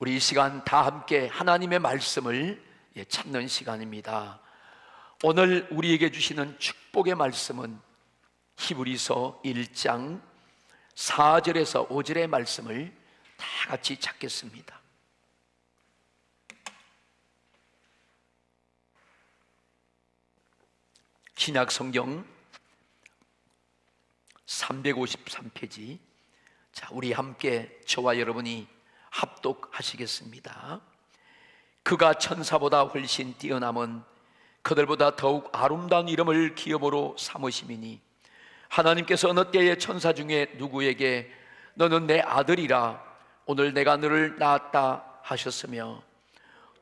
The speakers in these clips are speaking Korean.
우리 이 시간 다 함께 하나님의 말씀을 찾는 시간입니다. 오늘 우리에게 주시는 축복의 말씀은 히브리서 1장 4절에서 5절의 말씀을 다 같이 찾겠습니다. 신약 성경 353페이지. 자, 우리 함께 저와 여러분이 합독하시겠습니다. 그가 천사보다 훨씬 뛰어남은 그들보다 더욱 아름다운 이름을 기업으로 삼으심이니 하나님께서 어느 때에 천사 중에 누구에게 너는 내 아들이라 오늘 내가 너를 낳았다 하셨으며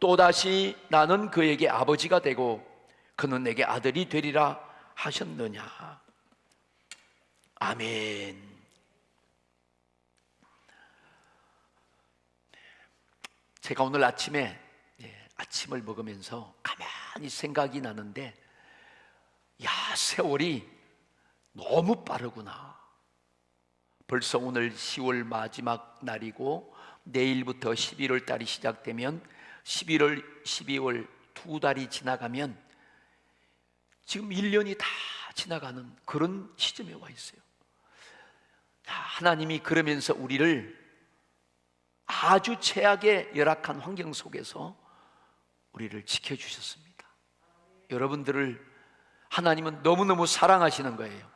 또다시 나는 그에게 아버지가 되고 그는 내게 아들이 되리라 하셨느냐. 아멘. 제가 오늘 아침에 아침을 먹으면서 가만히 생각이 나는데, 야, 세월이 너무 빠르구나. 벌써 오늘 10월 마지막 날이고 내일부터 11월 달이 시작되면 11월, 12월 두 달이 지나가면 지금 1년이 다 지나가는 그런 시점에 와 있어요. 하나님이 그러면서 우리를 아주 최악의 열악한 환경 속에서 우리를 지켜주셨습니다. 여러분들을 하나님은 너무너무 사랑하시는 거예요.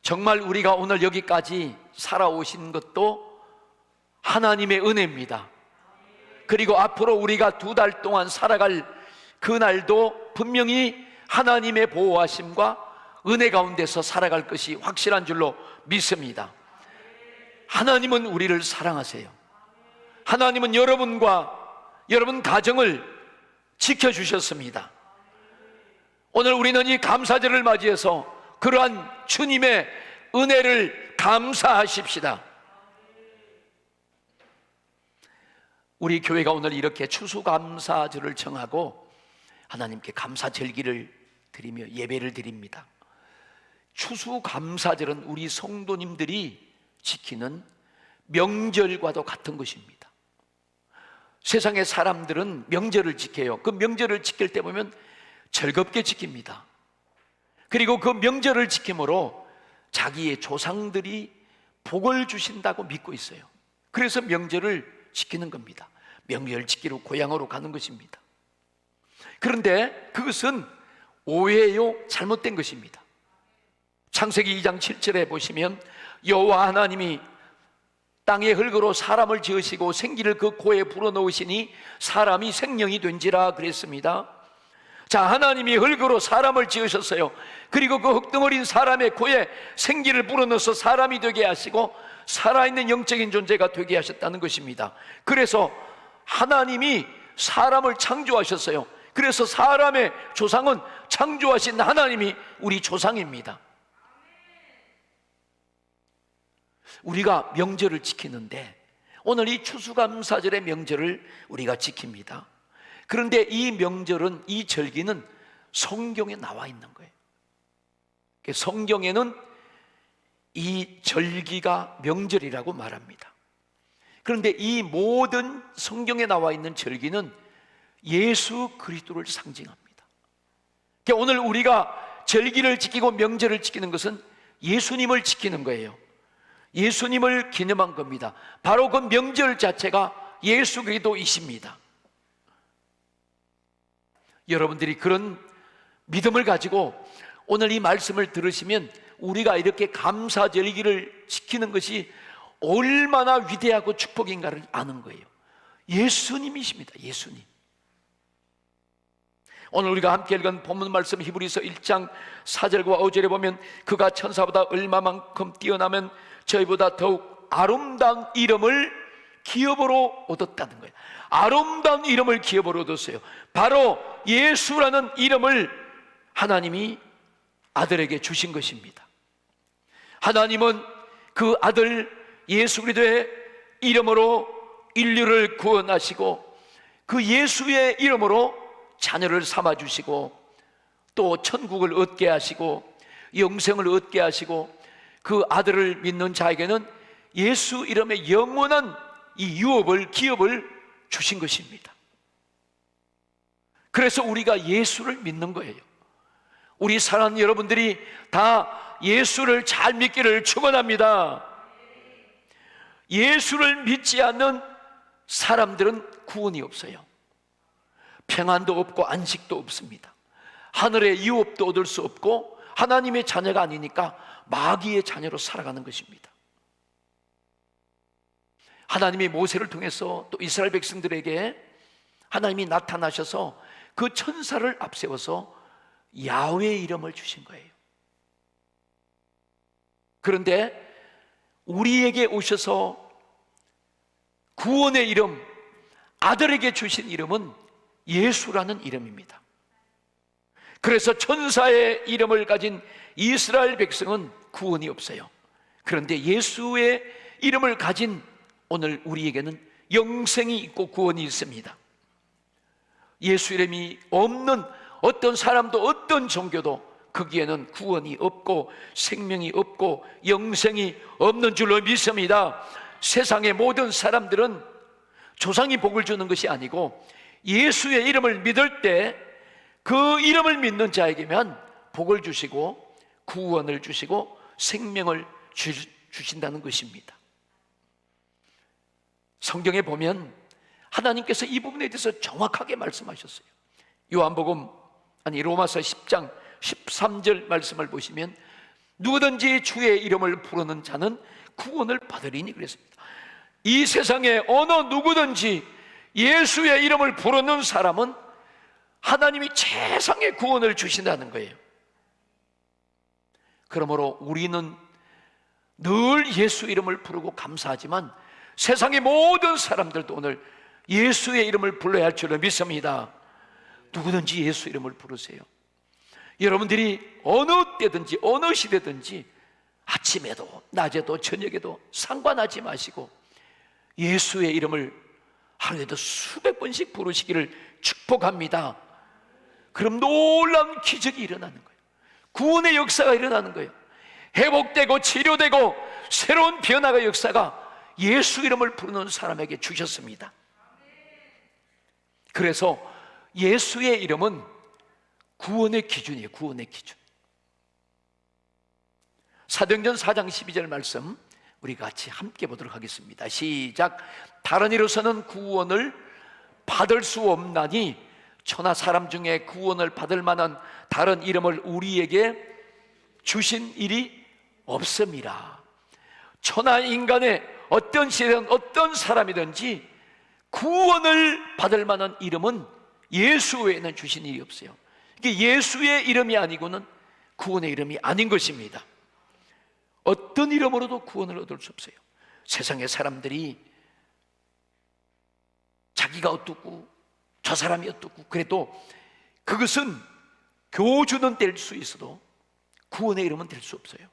정말 우리가 오늘 여기까지 살아오신 것도 하나님의 은혜입니다. 그리고 앞으로 우리가 2달 동안 살아갈 그날도 분명히 하나님의 보호하심과 은혜 가운데서 살아갈 것이 확실한 줄로 믿습니다. 하나님은 우리를 사랑하세요. 하나님은 여러분과 여러분 가정을 지켜주셨습니다. 오늘 우리는 이 감사절을 맞이해서 그러한 주님의 은혜를 감사하십시다. 우리 교회가 오늘 이렇게 추수감사절을 정하고 하나님께 감사절기를 드리며 예배를 드립니다. 추수감사절은 우리 성도님들이 지키는 명절과도 같은 것입니다. 세상의 사람들은 명절을 지켜요. 그 명절을 지킬 때 보면 즐겁게 지킵니다. 그리고 그 명절을 지킴으로 자기의 조상들이 복을 주신다고 믿고 있어요. 그래서 명절을 지키는 겁니다. 명절 지키러 고향으로 가는 것입니다. 그런데 그것은 오해요, 잘못된 것입니다. 창세기 2장 7절에 보시면 여호와 하나님이 땅의 흙으로 사람을 지으시고 생기를 그 코에 불어넣으시니 사람이 생명이 된지라 그랬습니다. 자, 하나님이 흙으로 사람을 지으셨어요. 그리고 그 흙덩어린 사람의 코에 생기를 불어넣어서 사람이 되게 하시고 살아있는 영적인 존재가 되게 하셨다는 것입니다. 그래서 하나님이 사람을 창조하셨어요. 그래서 사람의 조상은 창조하신 하나님이 우리 조상입니다. 우리가 명절을 지키는데 오늘 이 추수감사절의 명절을 우리가 지킵니다. 그런데 이 명절은, 이 절기는 성경에 나와 있는 거예요. 성경에는 이 절기가 명절이라고 말합니다. 그런데 이 모든 성경에 나와 있는 절기는 예수 그리스도를 상징합니다. 오늘 우리가 절기를 지키고 명절을 지키는 것은 예수님을 지키는 거예요. 예수님을 기념한 겁니다. 바로 그 명절 자체가 예수 그리스도이십니다. 여러분들이 그런 믿음을 가지고 오늘 이 말씀을 들으시면 우리가 이렇게 감사절기를 지키는 것이 얼마나 위대하고 축복인가를 아는 거예요. 예수님이십니다. 예수님. 오늘 우리가 함께 읽은 본문 말씀 히브리서 1장 4절과 5절에 보면 그가 천사보다 얼마만큼 뛰어나면 저희보다 더욱 아름다운 이름을 기업으로 얻었다는 거예요. 아름다운 이름을 기업으로 얻었어요. 바로 예수라는 이름을 하나님이 아들에게 주신 것입니다. 하나님은 그 아들 예수 그리스도의 이름으로 인류를 구원하시고 그 예수의 이름으로 자녀를 삼아주시고 또 천국을 얻게 하시고 영생을 얻게 하시고 그 아들을 믿는 자에게는 예수 이름의 영원한 이 유업을, 기업을 주신 것입니다. 그래서 우리가 예수를 믿는 거예요. 우리 사랑하는 여러분들이 다 예수를 잘 믿기를 축원합니다. 예수를 믿지 않는 사람들은 구원이 없어요. 평안도 없고 안식도 없습니다. 하늘의 유업도 얻을 수 없고 하나님의 자녀가 아니니까 마귀의 자녀로 살아가는 것입니다. 하나님이 모세를 통해서 또 이스라엘 백성들에게 하나님이 나타나셔서 그 천사를 앞세워서 야훼의 이름을 주신 거예요. 그런데 우리에게 오셔서 구원의 이름, 아들에게 주신 이름은 예수라는 이름입니다. 그래서 천사의 이름을 가진 이스라엘 백성은 구원이 없어요. 그런데 예수의 이름을 가진 오늘 우리에게는 영생이 있고 구원이 있습니다. 예수 이름이 없는 어떤 사람도 어떤 종교도 거기에는 구원이 없고 생명이 없고 영생이 없는 줄로 믿습니다. 세상의 모든 사람들은 조상이 복을 주는 것이 아니고 예수의 이름을 믿을 때 그 이름을 믿는 자에게만 복을 주시고 구원을 주시고 생명을 주신다는 것입니다. 성경에 보면 하나님께서 이 부분에 대해서 정확하게 말씀하셨어요. 요한복음 로마서 10장 13절 말씀을 보시면 누구든지 주의 이름을 부르는 자는 구원을 받으리니 그랬습니다. 이 세상에 어느 누구든지 예수의 이름을 부르는 사람은 하나님이 최상의 구원을 주신다는 거예요. 그러므로 우리는 늘 예수 이름을 부르고 감사하지만 세상의 모든 사람들도 오늘 예수의 이름을 불러야 할 줄로 믿습니다. 누구든지 예수 이름을 부르세요. 여러분들이 어느 때든지 어느 시대든지 아침에도 낮에도 저녁에도 상관하지 마시고 예수의 이름을 하루에도 수백 번씩 부르시기를 축복합니다. 그럼 놀라운 기적이 일어나는 거예요. 구원의 역사가 일어나는 거예요. 회복되고 치료되고 새로운 변화가 역사가 예수 이름을 부르는 사람에게 주셨습니다. 그래서 예수의 이름은 구원의 기준이에요. 구원의 기준. 사도행전 4장 12절 말씀 우리 같이 함께 보도록 하겠습니다. 시작. 다른 이로서는 구원을 받을 수 없나니 천하 사람 중에 구원을 받을 만한 다른 이름을 우리에게 주신 일이 없음이라. 천하 인간의 어떤 시대든 어떤 사람이든지 구원을 받을 만한 이름은 예수 외에는 주신 일이 없어요. 이게 예수의 이름이 아니고는 구원의 이름이 아닌 것입니다. 어떤 이름으로도 구원을 얻을 수 없어요. 세상의 사람들이 자기가 어떻고 저 사람이 어떻고 그래도 그것은 교주는 될 수 있어도 구원의 이름은 될 수 없어요.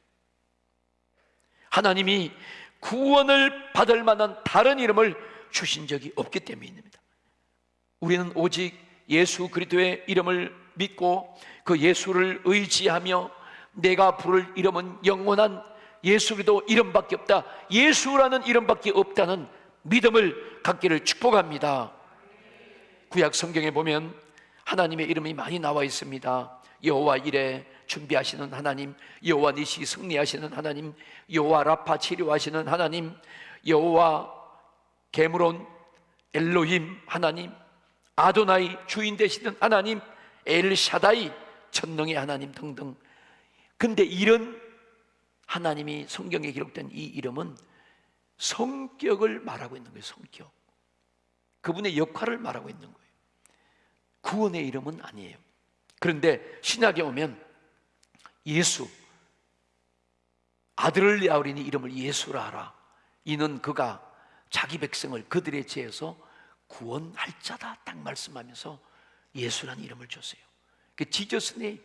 하나님이 구원을 받을 만한 다른 이름을 주신 적이 없기 때문입니다. 우리는 오직 예수 그리스도의 이름을 믿고 그 예수를 의지하며 내가 부를 이름은 영원한 예수 그리스도 이름밖에 없다, 예수라는 이름밖에 없다는 믿음을 갖기를 축복합니다. 구약 성경에 보면 하나님의 이름이 많이 나와 있습니다. 여호와 이레 준비하시는 하나님, 여호와 니시 승리하시는 하나님, 여호와 라파 치료하시는 하나님, 여호와 게므론 엘로힘 하나님, 아도나이 주인 되시는 하나님, 엘샤다이 전능의 하나님 등등. 근데 이런 하나님이 성경에 기록된 이 이름은 성격을 말하고 있는 거예요. 성격, 그분의 역할을 말하고 있는 거예요. 구원의 이름은 아니에요. 그런데 신약에 오면 예수, 아들을 낳으리니 이름을 예수라 하라. 이는 그가 자기 백성을 그들의 죄에서 구원할 자다 딱 말씀하면서 예수라는 이름을 줬어요. 그 지저스 네임.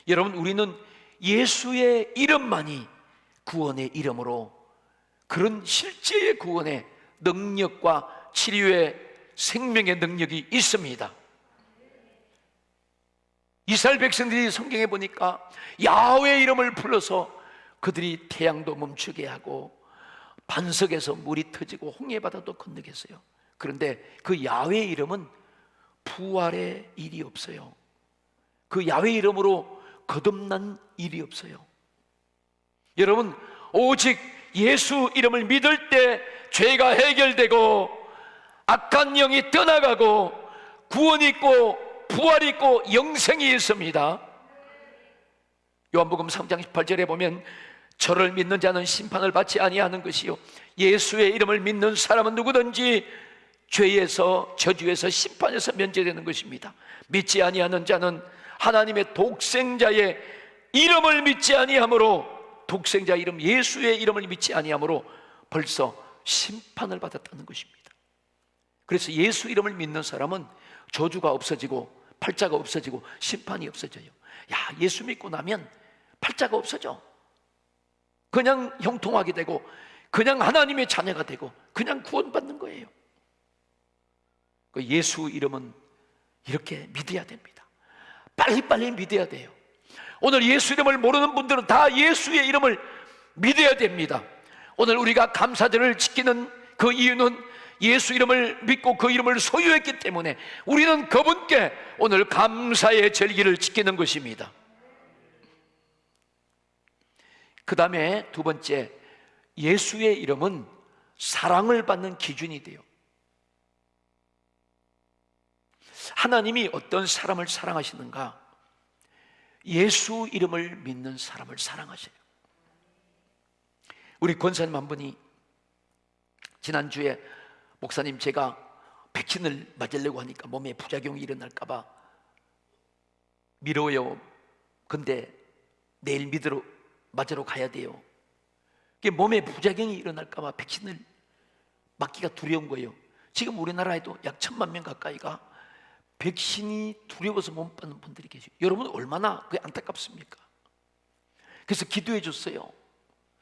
여러분, 우리는 예수의 이름만이 구원의 이름으로 그런 실제의 구원의 능력과 치료의 생명의 능력이 있습니다. 이스라엘 백성들이 성경에 보니까 야훼의 이름을 불러서 그들이 태양도 멈추게 하고 반석에서 물이 터지고 홍해바다도 건너겠어요. 그런데 그 야훼의 이름은 부활의 일이 없어요. 그 야훼의 이름으로 거듭난 일이 없어요. 여러분, 오직 예수 이름을 믿을 때 죄가 해결되고 악한 영이 떠나가고 구원이 있고 부활이 있고 영생이 있습니다. 요한복음 3장 18절에 보면 저를 믿는 자는 심판을 받지 아니하는 것이요 예수의 이름을 믿는 사람은 누구든지 죄에서 저주에서 심판에서 면제되는 것입니다. 믿지 아니하는 자는 하나님의 독생자의 이름을 믿지 아니하므로, 독생자 이름 예수의 이름을 믿지 아니하므로 벌써 심판을 받았다는 것입니다. 그래서 예수 이름을 믿는 사람은 저주가 없어지고 팔자가 없어지고 심판이 없어져요. 야, 예수 믿고 나면 팔자가 없어져. 그냥 형통하게 되고 그냥 하나님의 자녀가 되고 그냥 구원받는 거예요. 그 예수 이름은 이렇게 믿어야 됩니다. 빨리빨리 믿어야 돼요. 오늘 예수 이름을 모르는 분들은 다 예수의 이름을 믿어야 됩니다. 오늘 우리가 감사절을 지키는 그 이유는 예수 이름을 믿고 그 이름을 소유했기 때문에 우리는 그분께 오늘 감사의 절기를 지키는 것입니다. 그 다음에 두 번째, 예수의 이름은 사랑을 받는 기준이 돼요. 하나님이 어떤 사람을 사랑하시는가? 예수 이름을 믿는 사람을 사랑하셔요. 우리 권사님 한 분이 지난주에 목사님, 제가 백신을 맞으려고 하니까 몸에 부작용이 일어날까 봐 미뤄요. 근데 내일 맞으러 가야 돼요. 몸에 부작용이 일어날까 봐 백신을 맞기가 두려운 거예요. 지금 우리나라에도 약 1,000만 명 가까이가 백신이 두려워서 못 받는 분들이 계세요. 여러분 얼마나 그게 안타깝습니까? 그래서 기도해 줬어요.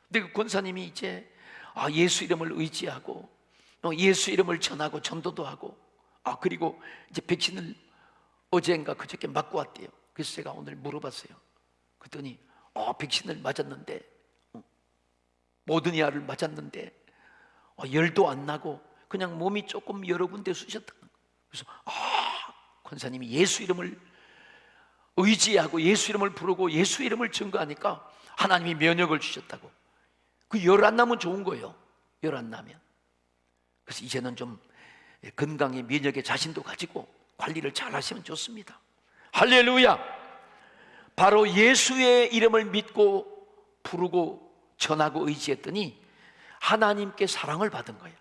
근데 그 권사님이 이제 예수 이름을 의지하고 예수 이름을 전하고 전도도 하고 그리고 이제 백신을 어제인가 그저께 맞고 왔대요. 그래서 제가 오늘 물어봤어요. 그랬더니 백신을 맞았는데 모더나를 맞았는데 열도 안 나고 그냥 몸이 조금 여러 군데 쑤셨다는 거예요. 그래서 권사님이 예수 이름을 의지하고 예수 이름을 부르고 예수 이름을 증거하니까 하나님이 면역을 주셨다고. 그 열 안 나면 좋은 거예요. 열 안 나면. 그래서 이제는 좀 건강에 면역에 자신도 가지고 관리를 잘 하시면 좋습니다. 할렐루야. 바로 예수의 이름을 믿고 부르고 전하고 의지했더니 하나님께 사랑을 받은 거예요.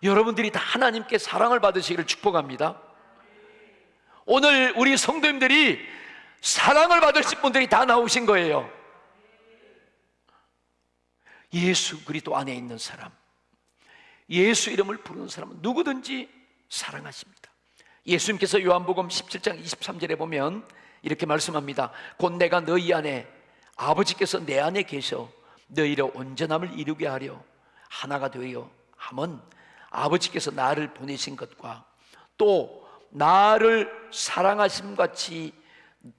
여러분들이 다 하나님께 사랑을 받으시기를 축복합니다. 오늘 우리 성도님들이 사랑을 받으실 분들이 다 나오신 거예요. 예수 그리스도 안에 있는 사람, 예수 이름을 부르는 사람은 누구든지 사랑하십니다. 예수님께서 요한복음 17장 23절에 보면 이렇게 말씀합니다. 곧 내가 너희 안에, 아버지께서 내 안에 계셔 너희를 온전함을 이루게 하려 하나가 되어 함은 아버지께서 나를 보내신 것과 또 나를 사랑하심 같이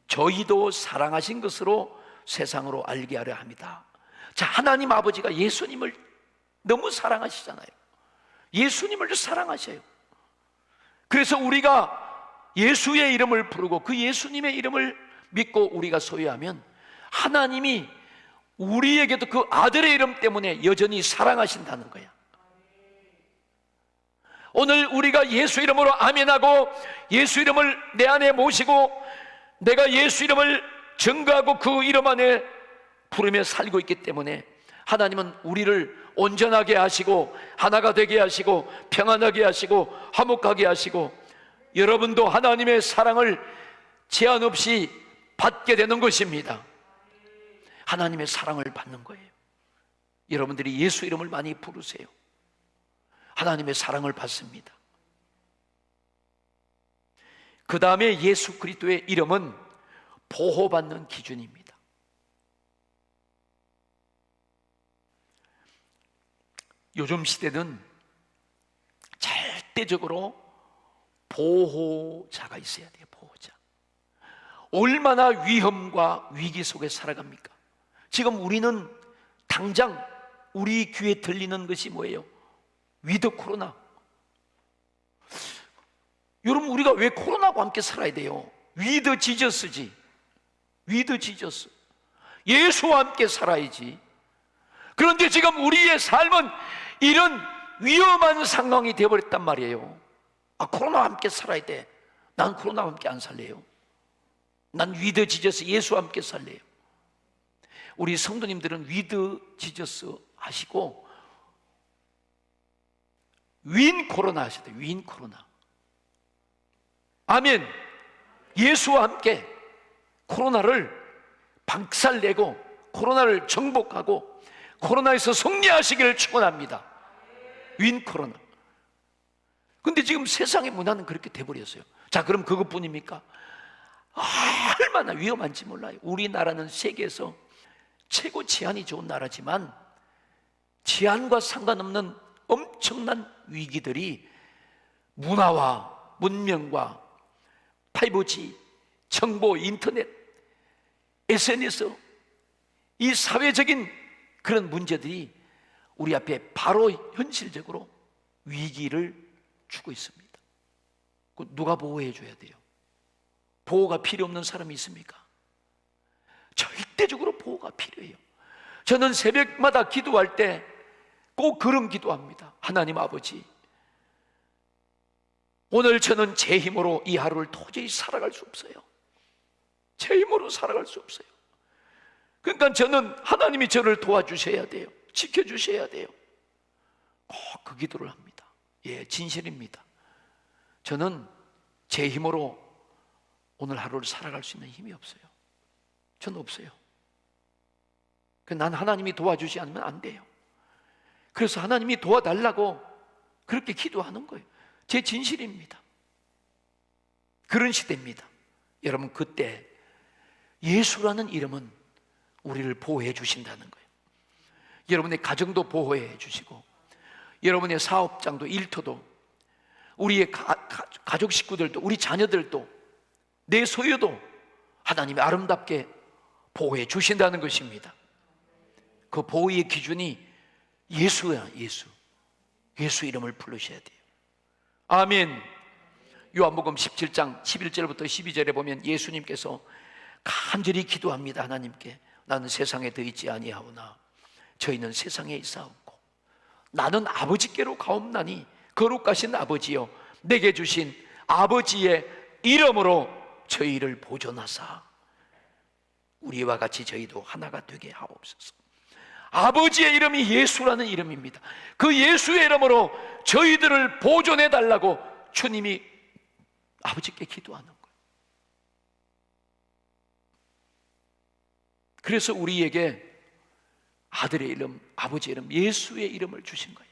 저희도 사랑하신 것으로 세상으로 알게 하려 합니다. 자, 하나님 아버지가 예수님을 너무 사랑하시잖아요. 예수님을 사랑하셔요. 그래서 우리가 예수의 이름을 부르고 그 예수님의 이름을 믿고 우리가 소유하면 하나님이 우리에게도 그 아들의 이름 때문에 여전히 사랑하신다는 거야. 오늘 우리가 예수 이름으로 아멘하고 예수 이름을 내 안에 모시고 내가 예수 이름을 증거하고 그 이름 안에 부르며 살고 있기 때문에 하나님은 우리를 온전하게 하시고 하나가 되게 하시고 평안하게 하시고 화목하게 하시고 여러분도 하나님의 사랑을 제한 없이 받게 되는 것입니다. 하나님의 사랑을 받는 거예요. 여러분들이 예수 이름을 많이 부르세요. 하나님의 사랑을 받습니다. 그 다음에 예수 그리스도의 이름은 보호받는 기준입니다. 요즘 시대는 절대적으로 보호자가 있어야 돼요. 보호자. 얼마나 위험과 위기 속에 살아갑니까? 지금 우리는 당장 우리 귀에 들리는 것이 뭐예요? 위드 코로나. 여러분, 우리가 왜 코로나와 함께 살아야 돼요? 위드 지저스지. 위드 지저스. 예수와 함께 살아야지. 그런데 지금 우리의 삶은 이런 위험한 상황이 되어버렸단 말이에요. 코로나와 함께 살아야 돼. 난 코로나와 함께 안 살래요. 난 위드 지저스, 예수와 함께 살래요. 우리 성도님들은 위드 지저스 하시고 윈 코로나 하셔야 돼요. 윈 코로나. 아멘. 예수와 함께 코로나를 박살내고 코로나를 정복하고 코로나에서 승리하시기를 축원합니다. 윈 코로나. 근데 지금 세상의 문화는 그렇게 돼버렸어요. 자, 그럼 그것뿐입니까? 얼마나 위험한지 몰라요. 우리나라는 세계에서 최고治安이 좋은 나라지만治安과 상관없는 엄청난 위기들이 문화와 문명과 5G, 정보, 인터넷, SNS, 이 사회적인 그런 문제들이 우리 앞에 바로 현실적으로 위기를 주고 있습니다. 누가 보호해 줘야 돼요? 보호가 필요 없는 사람이 있습니까? 절대적으로 보호가 필요해요. 저는 새벽마다 기도할 때 꼭 그런 기도합니다. 하나님 아버지, 오늘 저는 제 힘으로 이 하루를 도저히 살아갈 수 없어요. 제 힘으로 살아갈 수 없어요. 그러니까 저는 하나님이 저를 도와주셔야 돼요. 지켜주셔야 돼요. 꼭 그 기도를 합니다. 예, 진실입니다. 저는 제 힘으로 오늘 하루를 살아갈 수 있는 힘이 없어요. 저는 없어요. 난 하나님이 도와주지 않으면 안 돼요. 그래서 하나님이 도와달라고 그렇게 기도하는 거예요. 제 진실입니다. 그런 시대입니다. 여러분, 그때 예수라는 이름은 우리를 보호해 주신다는 거예요. 여러분의 가정도 보호해 주시고 여러분의 사업장도 일터도 우리의 가족 식구들도 우리 자녀들도 내 소유도 하나님이 아름답게 보호해 주신다는 것입니다. 그 보호의 기준이 예수야. 예수 이름을 부르셔야 돼요. 아멘. 요한복음 17장 11절부터 12절에 보면 예수님께서 간절히 기도합니다. 하나님께, 나는 세상에 더 있지 아니하오나 저희는 세상에 있사옵고 나는 아버지께로 가옵나니 거룩하신 아버지여, 내게 주신 아버지의 이름으로 저희를 보존하사 우리와 같이 저희도 하나가 되게 하옵소서. 아버지의 이름이 예수라는 이름입니다. 그 예수의 이름으로 저희들을 보존해 달라고 주님이 아버지께 기도하는 거예요. 그래서 우리에게 아들의 이름, 아버지의 이름, 예수의 이름을 주신 거예요.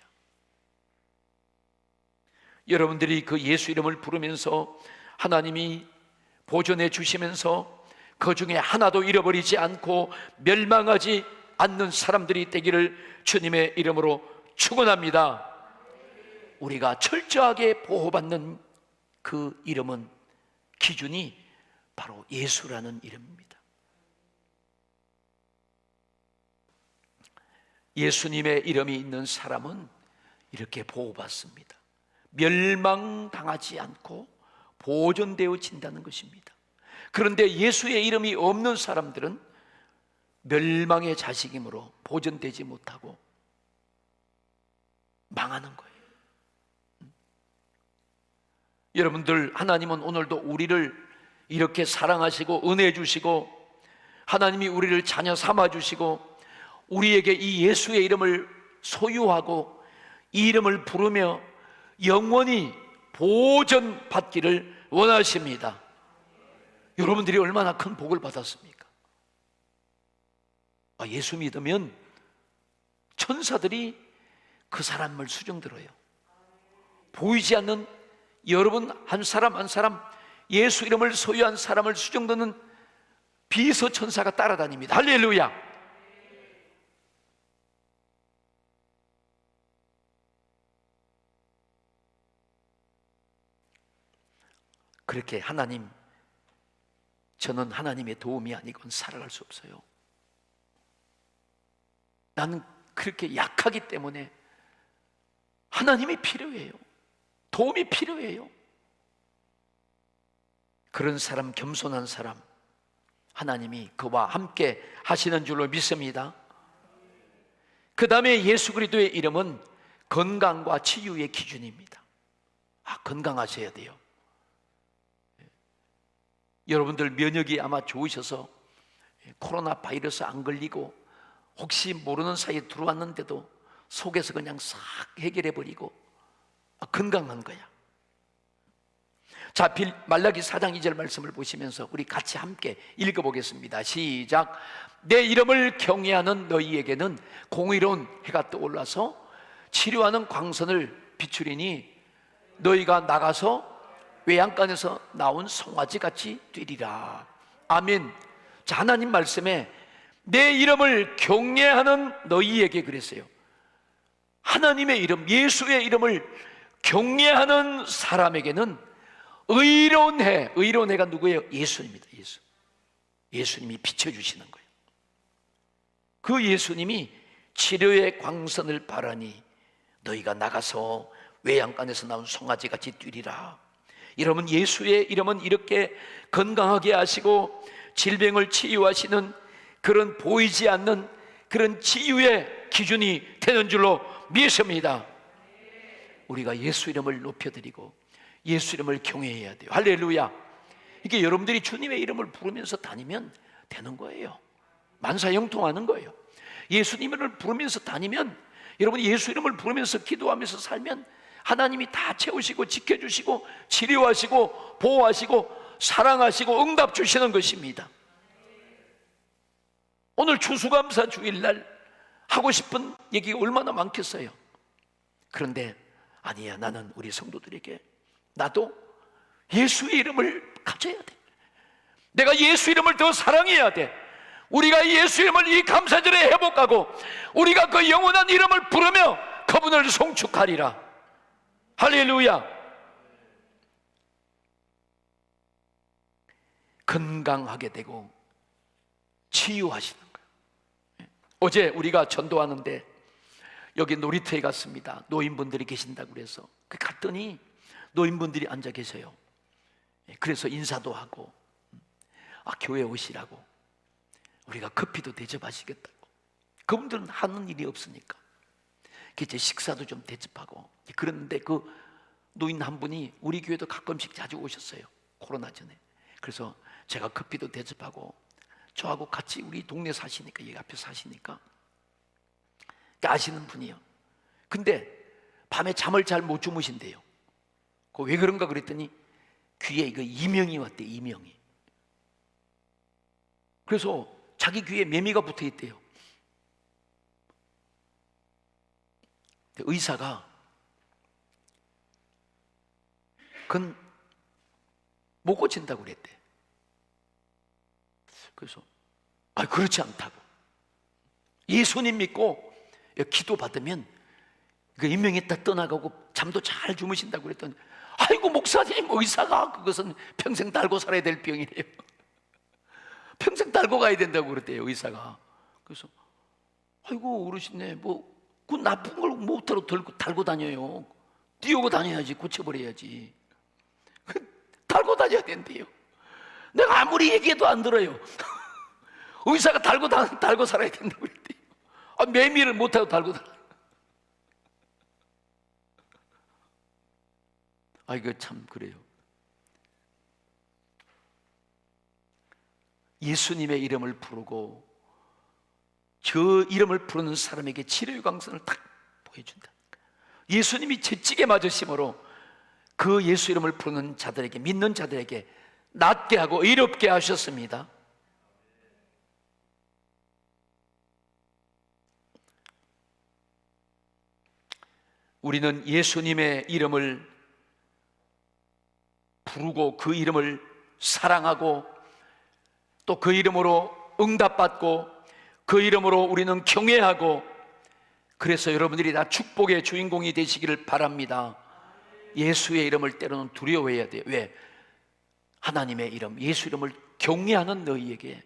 여러분들이 그 예수 이름을 부르면서 하나님이 보존해 주시면서 그 중에 하나도 잃어버리지 않고 멸망하지 않는 사람들이 되기를 주님의 이름으로 축원합니다. 우리가 철저하게 보호받는 그 이름은, 기준이 바로 예수라는 이름입니다. 예수님의 이름이 있는 사람은 이렇게 보호받습니다. 멸망당하지 않고 보존되어진다는 것입니다. 그런데 예수의 이름이 없는 사람들은 멸망의 자식이므로 보존되지 못하고 망하는 거예요. 여러분들, 하나님은 오늘도 우리를 이렇게 사랑하시고 은혜 주시고 하나님이 우리를 자녀 삼아 주시고 우리에게 이 예수의 이름을 소유하고 이 이름을 부르며 영원히 보존받기를 원하십니다. 여러분들이 얼마나 큰 복을 받았습니까? 예수 믿으면 천사들이 그 사람을 수종들어요. 보이지 않는 여러분 한 사람 한 사람, 예수 이름을 소유한 사람을 수종드는 비서 천사가 따라다닙니다. 할렐루야. 그렇게 하나님, 저는 하나님의 도움이 아니고는 살아갈 수 없어요. 나는 그렇게 약하기 때문에 하나님이 필요해요. 도움이 필요해요. 그런 사람, 겸손한 사람, 하나님이 그와 함께 하시는 줄로 믿습니다. 그 다음에 예수 그리스도의 이름은 건강과 치유의 기준입니다. 건강하셔야 돼요. 여러분들 면역이 아마 좋으셔서 코로나 바이러스 안 걸리고 혹시 모르는 사이에 들어왔는데도 속에서 그냥 싹 해결해 버리고 건강한 거야. 자, 말라기 4장 2절 말씀을 보시면서 우리 같이 함께 읽어보겠습니다. 시작. 내 이름을 경외하는 너희에게는 공의로운 해가 떠올라서 치료하는 광선을 비추리니 너희가 나가서 외양간에서 나온 송아지같이 되리라. 아멘. 자, 하나님 말씀에 내 이름을 경외하는 너희에게 그랬어요. 하나님의 이름, 예수의 이름을 경외하는 사람에게는 의로운 해, 의로운 해가 누구예요? 예수님입니다. 예수님이 비춰주시는 거예요. 그 예수님이 치료의 광선을 바라니 너희가 나가서 외양간에서 나온 송아지같이 뛰리라. 여러분, 예수의 이름은 이렇게 건강하게 하시고 질병을 치유하시는 그런 보이지 않는 그런 치유의 기준이 되는 줄로 믿습니다. 우리가 예수 이름을 높여드리고 예수 이름을 경외해야 돼요. 할렐루야. 이게 여러분들이 주님의 이름을 부르면서 다니면 되는 거예요. 만사형통하는 거예요. 예수님을 부르면서 다니면, 여러분이 예수 이름을 부르면서 기도하면서 살면 하나님이 다 채우시고 지켜주시고 치료하시고 보호하시고 사랑하시고 응답 주시는 것입니다. 오늘 추수감사 주일날 하고 싶은 얘기가 얼마나 많겠어요. 그런데 아니야, 나는 우리 성도들에게 나도 예수의 이름을 가져야 돼. 내가 예수 이름을 더 사랑해야 돼. 우리가 예수 이름을 이 감사절에 회복하고 우리가 그 영원한 이름을 부르며 그분을 송축하리라. 할렐루야. 건강하게 되고 치유하시는 거예요. 어제 우리가 전도하는데 여기 놀이터에 갔습니다. 노인분들이 계신다고 그래서 갔더니 노인분들이 앉아 계세요. 그래서 인사도 하고 교회 오시라고 우리가 커피도 대접하시겠다고. 그분들은 하는 일이 없으니까 이제 식사도 좀 대접하고 그랬는데 그 노인 한 분이 우리 교회도 가끔씩 자주 오셨어요. 코로나 전에. 그래서 제가 커피도 대접하고 저하고 같이 우리 동네 사시니까, 여기 앞에 사시니까 아시는 분이요. 근데 밤에 잠을 잘 못 주무신대요. 왜 그런가 그랬더니 귀에 이거 이명이 왔대. 이명이. 그래서 자기 귀에 매미가 붙어 있대요. 의사가 그건 못 고친다고 그랬대. 그래서 그렇지 않다고, 예수님 믿고 기도 받으면 그 인명이 딱 떠나가고 잠도 잘 주무신다고 그랬더니 아이고 목사님, 의사가 그것은 평생 달고 살아야 될 병이래요. 평생 달고 가야 된다고 그랬대요, 의사가. 그래서 아이고 어르신네, 그 나쁜 걸 못하러 달고 다녀요. 띄우고 다녀야지, 고쳐버려야지. 달고 다녀야 된대요. 내가 아무리 얘기해도 안 들어요. 의사가 달고 살아야 된다고 그랬대요. 매미를 못하고 달고 살아. 이거 참 그래요. 예수님의 이름을 부르고 저 이름을 부르는 사람에게 치료의 광선을 딱 보여준다. 예수님이 채찍에 맞으심으로 그 예수 이름을 부르는 자들에게, 믿는 자들에게 낫게 하고 의롭게 하셨습니다. 우리는 예수님의 이름을 부르고 그 이름을 사랑하고 또 그 이름으로 응답받고 그 이름으로 우리는 경외하고, 그래서 여러분들이 다 축복의 주인공이 되시기를 바랍니다. 예수의 이름을 때로는 두려워해야 돼요. 왜? 하나님의 이름, 예수 이름을 경외하는 너희에게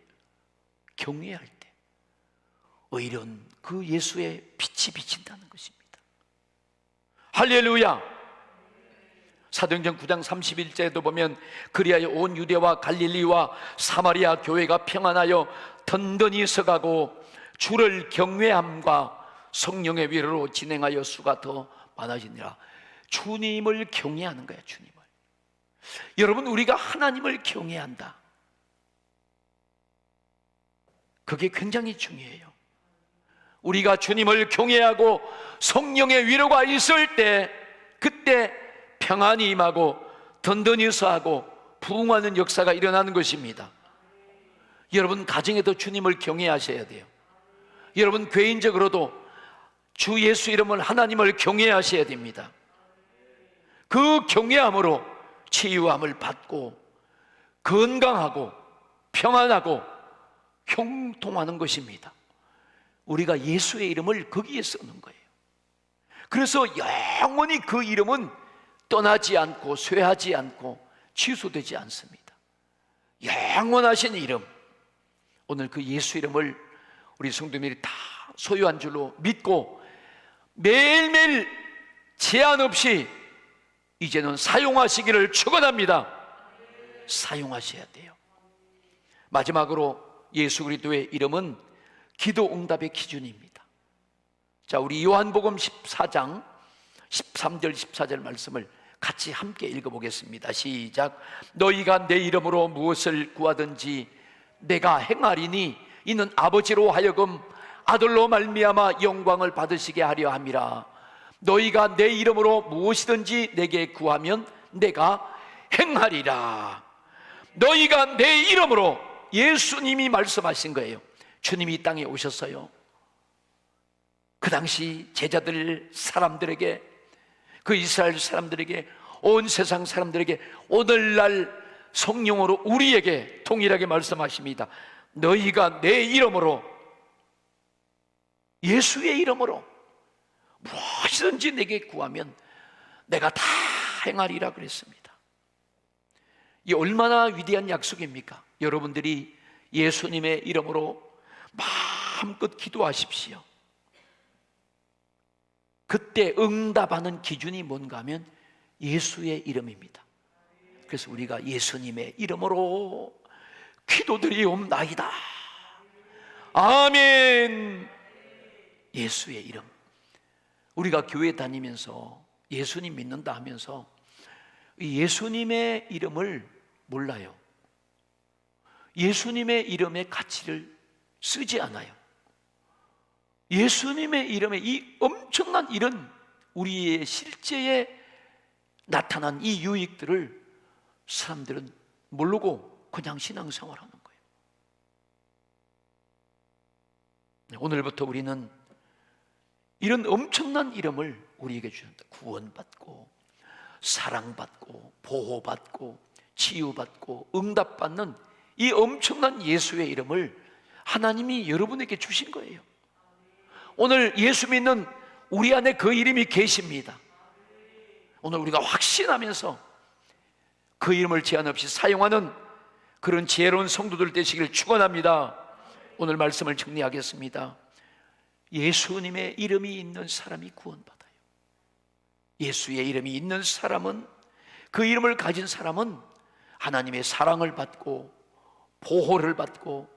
경외할 때 의로운 그 예수의 빛이 비친다는 것입니다. 할렐루야. 사도행전 9장 31절에도 보면 그리하여 온 유대와 갈릴리와 사마리아 교회가 평안하여 든든히 서가고 주를 경외함과 성령의 위로로 진행하여 수가 더 많아지니라. 주님을 경외하는 거야. 주님을. 여러분, 우리가 하나님을 경외한다. 그게 굉장히 중요해요. 우리가 주님을 경외하고 성령의 위로가 있을 때, 그때 평안이 임하고 든든히 서하고 부흥하는 역사가 일어나는 것입니다. 여러분, 가정에도 주님을 경외하셔야 돼요. 여러분, 개인적으로도 주 예수 이름을, 하나님을 경외하셔야 됩니다. 그 경외함으로 치유함을 받고 건강하고 평안하고 형통하는 것입니다. 우리가 예수의 이름을 거기에 쓰는 거예요. 그래서 영원히 그 이름은 떠나지 않고 쇠하지 않고 취소되지 않습니다. 영원하신 이름, 오늘 그 예수 이름을 우리 성도님들이 다 소유한 줄로 믿고 매일매일 제한 없이 이제는 사용하시기를 축원합니다. 사용하셔야 돼요. 마지막으로 예수 그리스도의 이름은 기도 응답의 기준입니다. 자, 우리 요한복음 14장 13절 14절 말씀을 같이 함께 읽어보겠습니다. 시작. 너희가 내 이름으로 무엇을 구하든지 내가 행하리니 이는 아버지로 하여금 아들로 말미암아 영광을 받으시게 하려 함이라. 너희가 내 이름으로 무엇이든지 내게 구하면 내가 행하리라. 너희가 내 이름으로, 예수님이 말씀하신 거예요. 주님이 이 땅에 오셨어요. 그 당시 제자들 사람들에게, 그 이스라엘 사람들에게, 온 세상 사람들에게 오늘날 성령으로 우리에게 동일하게 말씀하십니다. 너희가 내 이름으로, 예수의 이름으로 무엇이든지 내게 구하면 내가 다 행하리라 그랬습니다. 이 얼마나 위대한 약속입니까? 여러분들이 예수님의 이름으로 마음껏 기도하십시오. 그때 응답하는 기준이 뭔가 하면 예수의 이름입니다. 그래서 우리가 예수님의 이름으로 기도드리옵나이다. 아멘. 예수의 이름. 우리가 교회 다니면서 예수님 믿는다 하면서 예수님의 이름을 몰라요. 예수님의 이름의 가치를 쓰지 않아요. 예수님의 이름에 이 엄청난 이런 우리의 실제에 나타난 이 유익들을 사람들은 모르고 그냥 신앙생활하는 거예요. 오늘부터 우리는 이런 엄청난 이름을 우리에게 주신다. 구원받고 사랑받고 보호받고 치유받고 응답받는 이 엄청난 예수의 이름을 하나님이 여러분에게 주신 거예요. 오늘 예수 믿는 우리 안에 그 이름이 계십니다. 오늘 우리가 확신하면서 그 이름을 제한 없이 사용하는 그런 지혜로운 성도들 되시길 축원합니다. 오늘 말씀을 정리하겠습니다. 예수님의 이름이 있는 사람이 구원받아요. 예수의 이름이 있는 사람은, 그 이름을 가진 사람은 하나님의 사랑을 받고 보호를 받고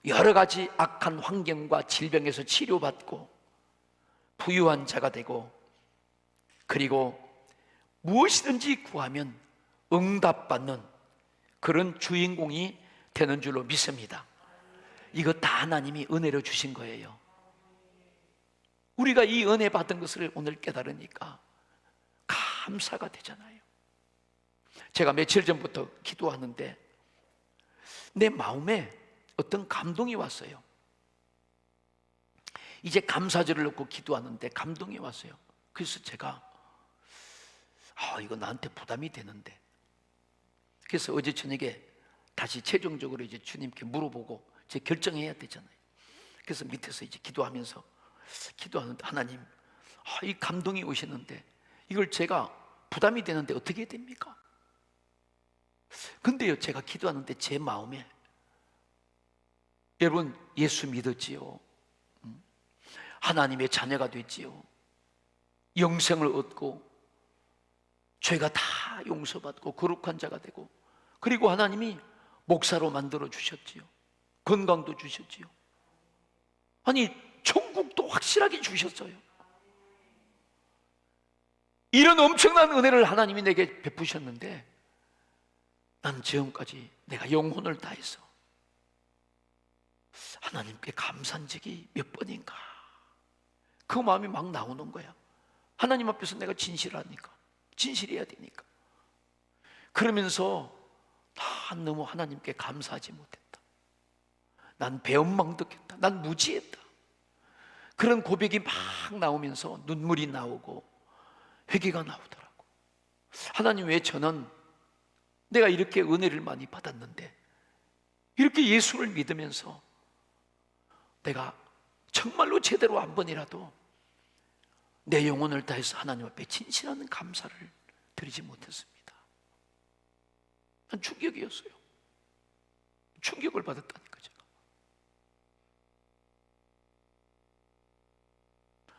여러 가지 악한 환경과 질병에서 치료받고 부유한 자가 되고, 그리고 무엇이든지 구하면 응답받는 그런 주인공이 되는 줄로 믿습니다. 이거 다 하나님이 은혜로 주신 거예요. 우리가 이 은혜 받은 것을 오늘 깨달으니까 감사가 되잖아요. 제가 며칠 전부터 기도하는데 내 마음에 어떤 감동이 왔어요. 이제 감사절을 놓고 기도하는데 감동이 왔어요. 그래서 제가 이거 나한테 부담이 되는데, 그래서 어제 저녁에 다시 최종적으로 이제 주님께 물어보고 이제 결정해야 되잖아요. 그래서 밑에서 이제 기도하면서 기도하는데, 하나님, 이 감동이 오시는데 이걸 제가 부담이 되는데 어떻게 해야 됩니까? 근데요, 제가 기도하는데 제 마음에, 여러분 예수 믿었지요? 하나님의 자녀가 됐지요. 영생을 얻고 죄가 다 용서받고 거룩한 자가 되고, 그리고 하나님이 목사로 만들어 주셨지요. 건강도 주셨지요. 아니, 천국도 확실하게 주셨어요. 이런 엄청난 은혜를 하나님이 내게 베푸셨는데, 난 지금까지 내가 영혼을 다해서 하나님께 감사한 적이 몇 번인가, 그 마음이 막 나오는 거야. 하나님 앞에서 내가 진실해야 되니까. 그러면서 난 너무 하나님께 감사하지 못했다. 난 배은망덕했다. 난 무지했다. 그런 고백이 막 나오면서 눈물이 나오고 회개가 나오더라고. 하나님, 왜 저는 내가 이렇게 은혜를 많이 받았는데, 이렇게 예수를 믿으면서 내가 정말로 제대로 한 번이라도 내 영혼을 다해서 하나님 앞에 진실한 감사를 드리지 못했습니다. 난 충격이었어요. 충격을 받았다니까 제가.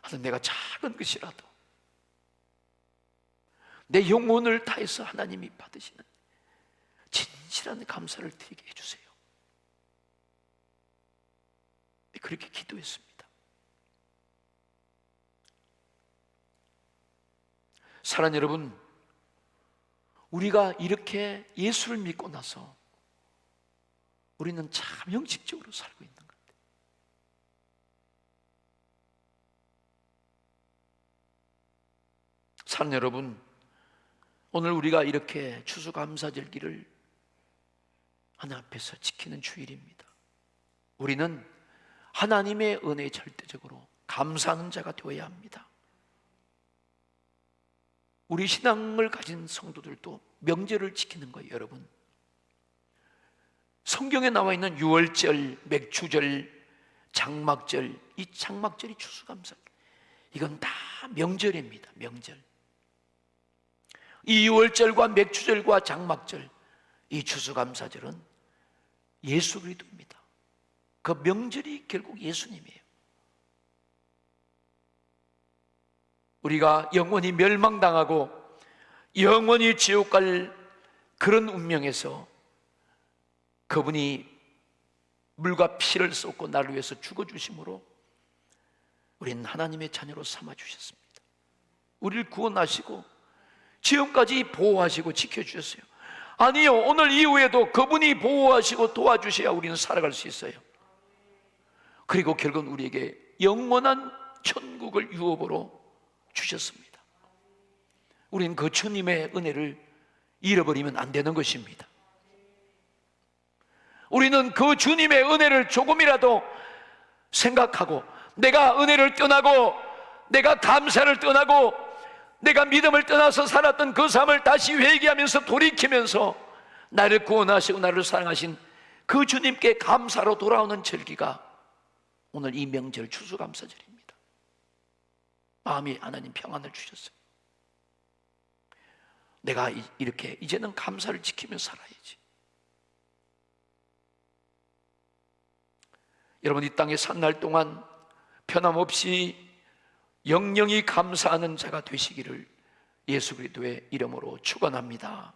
하여튼 내가 작은 것이라도 내 영혼을 다해서 하나님이 받으시는 진실한 감사를 드리게 해주세요. 그렇게 기도했습니다. 사랑하는 여러분, 우리가 이렇게 예수를 믿고 나서 우리는 참 형식적으로 살고 있는 것 같아요. 사랑하는 여러분, 오늘 우리가 이렇게 추수감사절기를 하나님 앞에서 지키는 주일입니다. 우리는 하나님의 은혜에 절대적으로 감사하는 자가 되어야 합니다. 우리 신앙을 가진 성도들도 명절을 지키는 거예요. 여러분, 성경에 나와 있는 유월절, 맥주절, 장막절, 이 장막절이 추수감사, 이건 다 명절입니다. 명절. 이 유월절과 맥주절과 장막절, 이 추수감사절은 예수 그리스도입니다. 그 명절이 결국 예수님이에요. 우리가 영원히 멸망당하고 영원히 지옥 갈 그런 운명에서 그분이 물과 피를 쏟고 나를 위해서 죽어주심으로 우리는 하나님의 자녀로 삼아주셨습니다. 우리를 구원하시고 지금까지 보호하시고 지켜주셨어요. 아니요, 오늘 이후에도 그분이 보호하시고 도와주셔야 우리는 살아갈 수 있어요. 그리고 결국은 우리에게 영원한 천국을 유업으로 주셨습니다. 우리는 그 주님의 은혜를 잃어버리면 안 되는 것입니다. 우리는 그 주님의 은혜를 조금이라도 생각하고, 내가 은혜를 떠나고 내가 감사를 떠나고 내가 믿음을 떠나서 살았던 그 삶을 다시 회개하면서 돌이키면서 나를 구원하시고 나를 사랑하신 그 주님께 감사로 돌아오는 절기가 오늘 이 명절 추수감사절입니다. 마음이 하나님 평안을 주셨어요. 내가 이렇게 이제는 감사를 지키며 살아야지. 여러분, 이 땅에 산 날 동안 변함없이 영영이 감사하는 자가 되시기를 예수 그리스도의 이름으로 축원합니다.